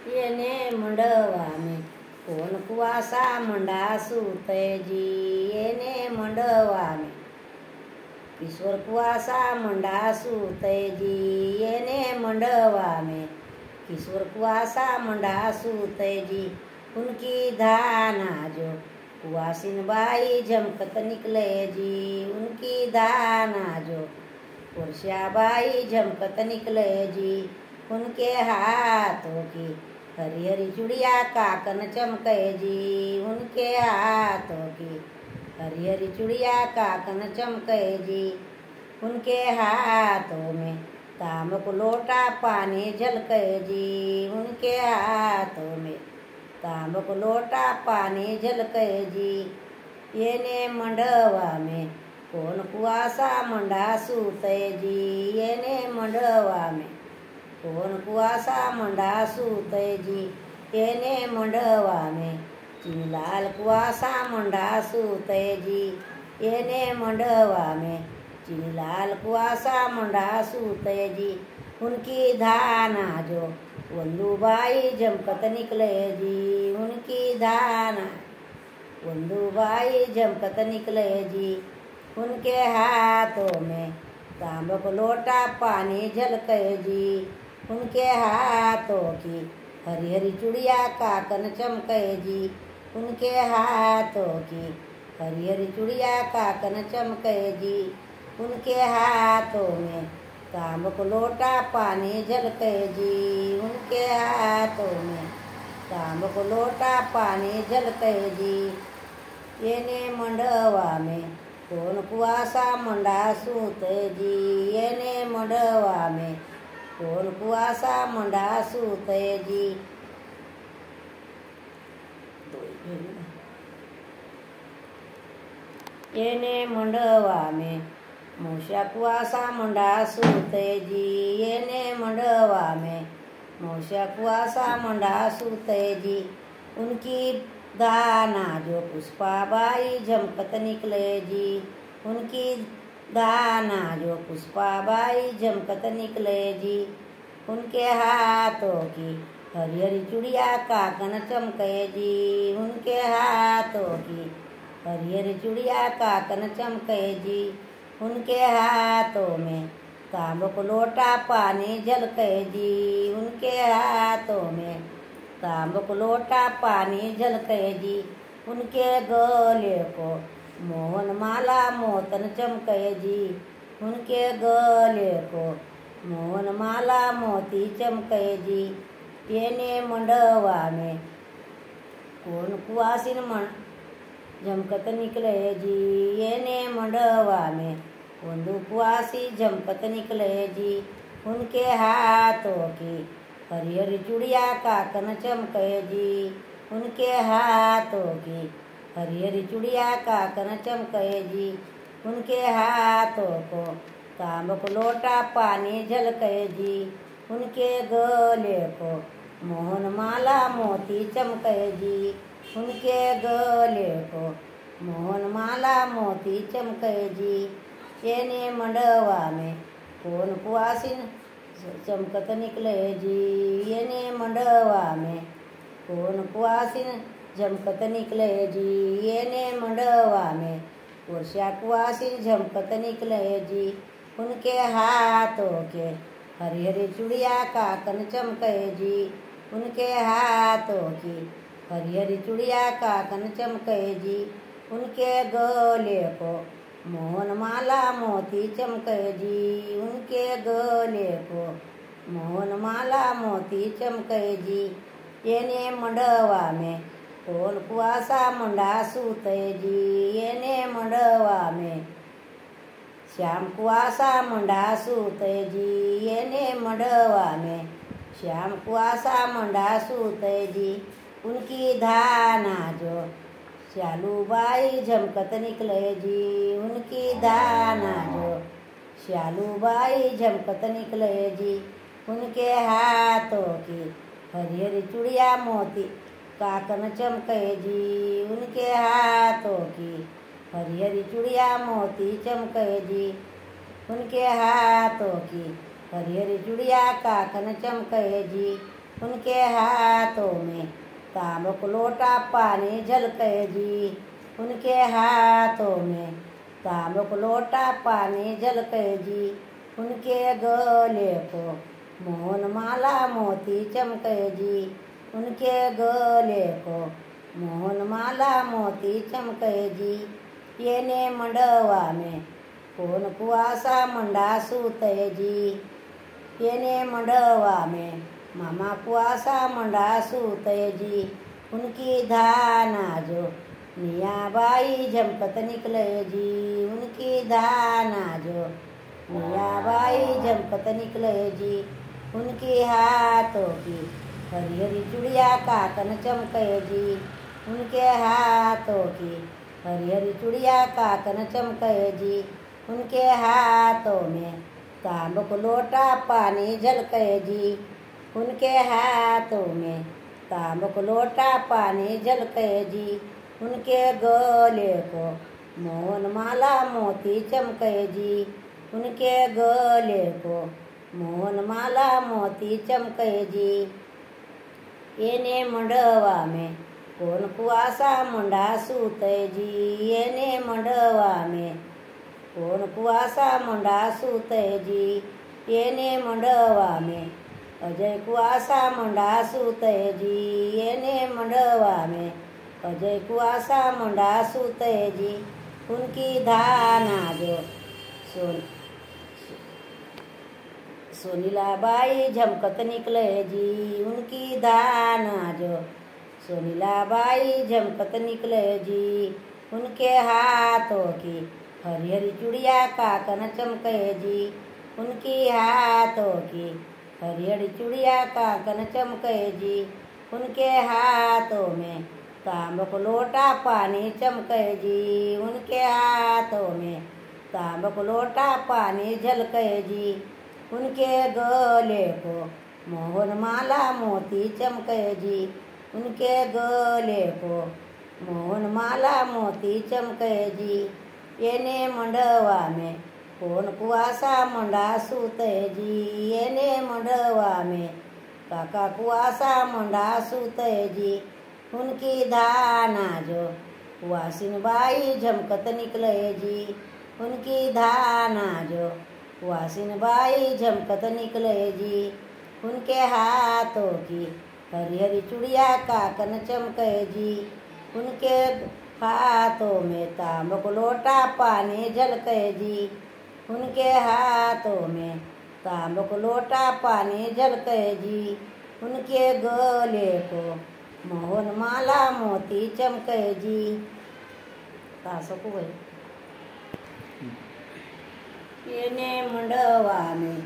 येने मंडवा में कोण कुवासा मंडा सूते जी। येने मंडवा में ईश्वर कुवासा मंडा सूते जी। येने मंडवा में ईश्वर कुवासा मंडा सूते जी। उनकी धाना जो कुवासिन बाई झमकत निकले जी। उनकी धाना जो पुरुषा बाई झमकत निकले जी। उनके हाथों की हरी हरी चूड़िया काकन चमके जी। उनके हाथों की हरी हरी चूड़िया काकन चमके जी। उनके हाथों में तांबक लोटा पानी झलके जी। उनके हाथों में तांबक लोटा पानी झलके जी। येने मंडवा में कोण कुवासा मंडा सूते जी। येने मंडवा में कोण कुवासा मंडा सूते जी। येने मंडवा में चिनीलाल कुवासा मंडा सूते जी। येने मंडवा में चिनीलाल कुवासा मंडा सूते जी। उनकी धाना जो वंदूबाई झमकत निकले जी। उनकी धाना वंदूबाई झमकत निकले जी। उनके हाथों में तांबक लोटा पानी झलके जी। उनके हाथों की हरी हरी चूड़िया काकन चमके जी। उनके हाथों की हरी हरी चूड़िया काकन चमके जी। उनके हाथों में तांबक लोटा पानी झलके जी। उनके हाथों में तांबक लोटा पानी झलके जी। येने मंडवा में कोण कुवासा मंडा सूते जी। येने मंडवा में कोण कुवासा मंडा सूते जी। येने मंडवा में मूषा कुवासा मंडा सूते जी। येने मंडवा में मूषा कुवासा मंडा सूते जी। उनकी दाना जो पुष्पाबाई झमकत निकले जी। उनकी दाना जो पुष्पाबाई झमकत निकले जी। उनके हाथों की हरी हरी चूड़िया काकन चमके जी। उनके हाथों की हरी हरी चूड़िया काकन चमके जी। उनके हाथों में तांबक लोटा पानी झलके जी। उनके हाथों में तांबक लोटा पानी झलके जी। उनके गले को मोहन माला मोतन चमके जी। उनके गले को मोहन माला मोती चमके जी। येने मंडवा में कोण कुवासिन झमकत निकले जी। येने मंडवा में वंदू कुवासी झमकत निकले जी। उनके हाथों की हरी हरी चूड़िया काकन चमके जी। उनके हाथों की हरी हरी चूड़िया काकन चमके जी। उनके हाथों को तांबक लोटा पानी झलके जी। उनके गले को मोहन माला मोती चमके जी। उनके गले को मोहन माला मोती चमके जी। येने मंडवा में कोण कुवासिन चमकत निकले जी। येने मंडवा में कोण कुवासिन झमकत निकले जी। येने मंडवा में पुरुषा कुवासिन झमकत निकले जी। उनके हाथों के हरी हरी चूड़िया काकन चमके जी। उनके हाथों की हरी हरी चूड़िया काकन चमके जी। उनके गले को मोहन माला मोती चमके जी। उनके गले को मोहन माला मोती चमके जी। येने मंडवा में कोण कुवासा मंडा सूते जी। येने मंडवा में श्याम कुवासा मंडा सूते जी। येने मंडवा में श्याम कुवासा मंडा सूते जी। उनकी धाना जो श्यालूबाई झमकत निकले जी। उनकी धाना जो श्यालूबाई झमकत निकले जी। उनके हाथों की हरी हरी चूड़िया मोती काकन चमके जी। उनके हाथों की हरी हरी चूड़िया मोती चमके जी। उनके हाथों की हरी हरी चूड़िया काकन चमके जी। उनके हाथों में तांबुक लोटा पानी झलके जी। उनके हाथों में तांबुक लोटा पानी झलके जी। उनके गले को मोहन माला मोती चमके जी। उनके गले को मोहन माला मोती चमके जी। येने मंडवा में कौन कुआसा मंडा सूते जी। येने मंडवा में मामा कुआसा मंडा सूते जी। उनकी धाना जो मियाँबाई झमकत निकले जी। उनकी धाना जो मियाँबाई झमकत निकले जी। उनकी हाथों की हरी हरी चूड़िया काकन चमके जी। उनके हाथों की हरी हरी चूड़िया काकन चमके जी। उनके हाथों में तांबुक लोटा पानी झलके जी। उनके हाथों में तांबुक लोटा पानी झलके जी। उनके गले को मोहन माला मोती चमके जी। उनके गले को मोहन माला मोती चमके जी। येने मंडवा में कौन कुआसा मंडा सूते जी। येने मंडवा में कौन कुआसा मंडा सूते जी। येने मंडवा में अजय कुआसा मंडा सूते जी। येने मंडवा में अजय कुआसा मंडा सूते जी। उनकी धाना जो सोनीलाबाई झमकत निकले जी। उनकी धाना जो सोनीलाबाई झमकत निकले जी। उनके हाथों की हरी हरी चूड़िया काकन चमके जी। उनकी हाथों की हरी हरी चूड़िया काकन चमके जी। उनके हाथों में तांबुक लोटा पानी चमके जी। उनके हाथों में तांबुक लोटा पानी झलके जी। उनके गले को मोहन माला मोती चमके जी। उनके गले को मोहन माला मोती चमके जी। येने मंडवा में कौन कुआसा मंडा सूते जी। येने मंडवा में काका कुआसा मंडा सूते जी। उनकी धाना जो वासिन बाई झमकत निकले जी। उनकी धाना जो वासिन बाई झमकत निकले जी। उनके हाथों की हरी हरी चूड़िया काकन चमके जी। उनके हाथों में तांबुक लोटा पानी झलके जी। उनके हाथों में तांबुक लोटा पानी झलके जी। उनके गले को मोहन माला मोती चमके जी। तासको भाई येने मंडवा में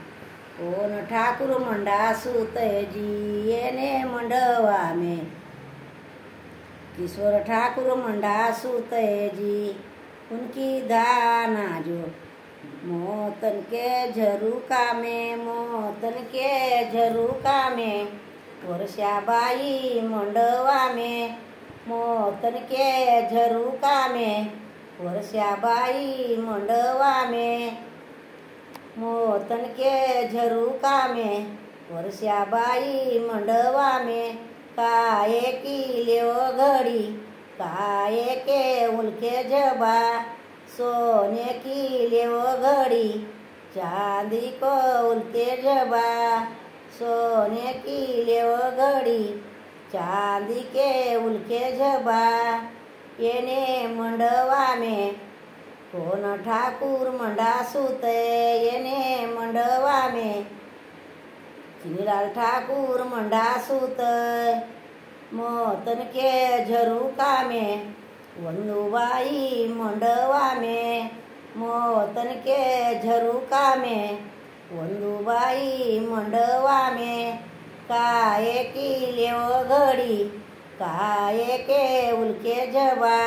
कौन ठाकुर मंडा सूते जी। येने मंडवा में किशोर ठाकुर मंडा सूते जी। उनकी धाना जो मोतन के झरूका में मोतन के झरूका में वर्षाबाई मंडवा में मोतन के झरूका में वर्षाबाई मंडवा में मोतन के झरूका में वर्षाबाई मंडवा में काये की लेव घड़ी काये के उनके जबा सोने की लेव घड़ी चांदी को उनके जबा सोने की लेव घड़ी चांदी के उनके जबा। येने मंडवा में कौन ठाकुर मंडा सूते। येने मंडवा में चिनीलाल ठाकुर मंडा सूते। मोतन के झरूका में वंदुबाई मंडवा में मोतन के झरूका में वंदुबाई मंडवा में काये की लेव घड़ी काये के उनके जबा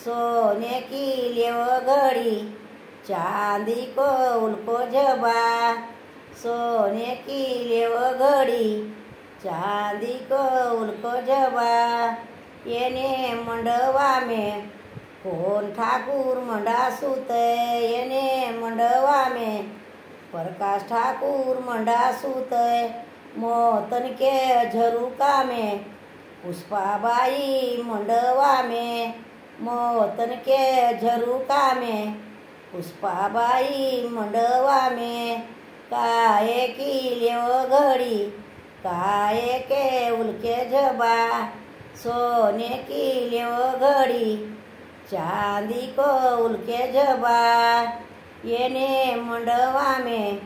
सोने की लेव घड़ी चांदी को उनको जबा सोने की लेव घड़ी चांदी को उनको जबा। येने मंडवा में कौन ठाकुर मंडा सूते। येने मंडवा में प्रकाश ठाकुर मंडा सूते। मोतन के झरुका में पुष्पाबाई मंडवा में, मोतन के झरुका में पुष्पाबाई मंडवा में। काये की लेव घड़ी काये के उल्के झबा, सोने की लेव घड़ी चांदी को उल्के झबा। येने मंडवा में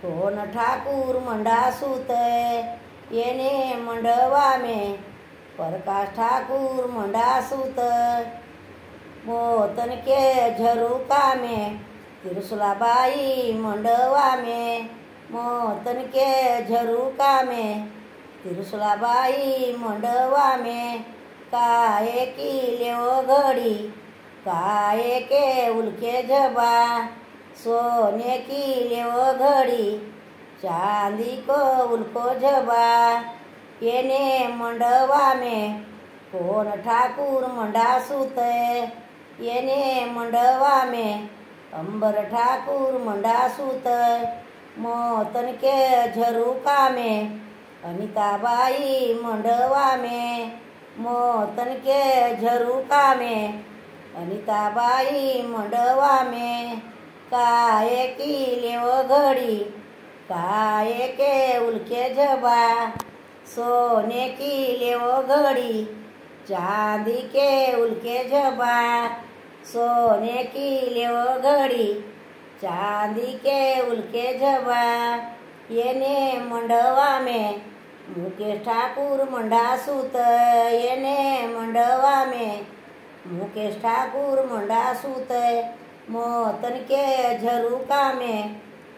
कोण ठाकुर मंडा सूतय, येने मंडवा में प्रकाश ठाकुर मंडा सूतय। मोतन के झरुका में त्रिशूलाबाई मंडवा में, मोतन के झरुका में त्रिशूलाबाई मंडवा में। काये की लेव घड़ी काये के उल्के झबा, सोने की लेव घड़ी चांदी को उल्को झबा। येने मंडवा में कोण ठाकुर मंडा सूतय, येने मंडवा में अंबर ठाकुर मंडा सूतय। मोतन के झरुका में अनिताबाई मंडवा में, मोतन के झरुका में अनिताबाई मंडवा में। काये की लेव घड़ी काये के उल्के झबा, सोने की लेव घड़ी चांदी के उल्के झबा। सोने की लेव घड़ी चांदी के उल्के झबा। येने मंडवा में मुकेश ठाकुर मंडा सूतय, येने मंडवा में मुकेश ठाकुर मंडा सूतय। मोतन के झरुका में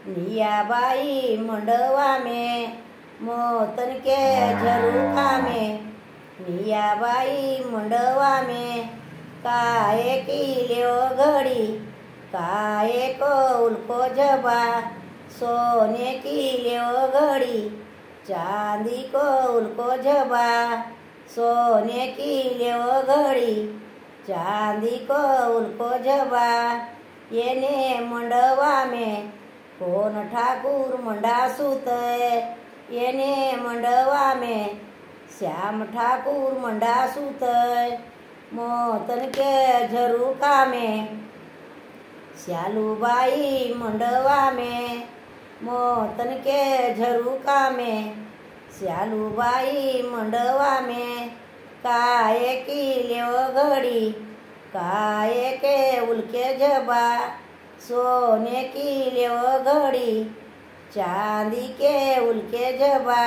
नियाबाई मंडवा में, मोतन के झरुका में नियाबाई मंडवा में। काये की लेव घड़ी काये को उल्को झबा, सोने की लेव घड़ी चांदी को उल्को झबा। सोने की लेव घड़ी चांदी को उल्को झबा। येने मंडवा में कोण ठाकुर मंडा सूतय, येने मंडवा में श्याम ठाकुर मंडा सूतय। मोतन के झरुका में श्यालूबाई मंडवा में, मोतन के झरुका में श्यालूबाई मंडवा में। काये की लेव घड़ी काये के उल्के झबा, सोने की लेव घड़ी चांदी के उल्के झबा।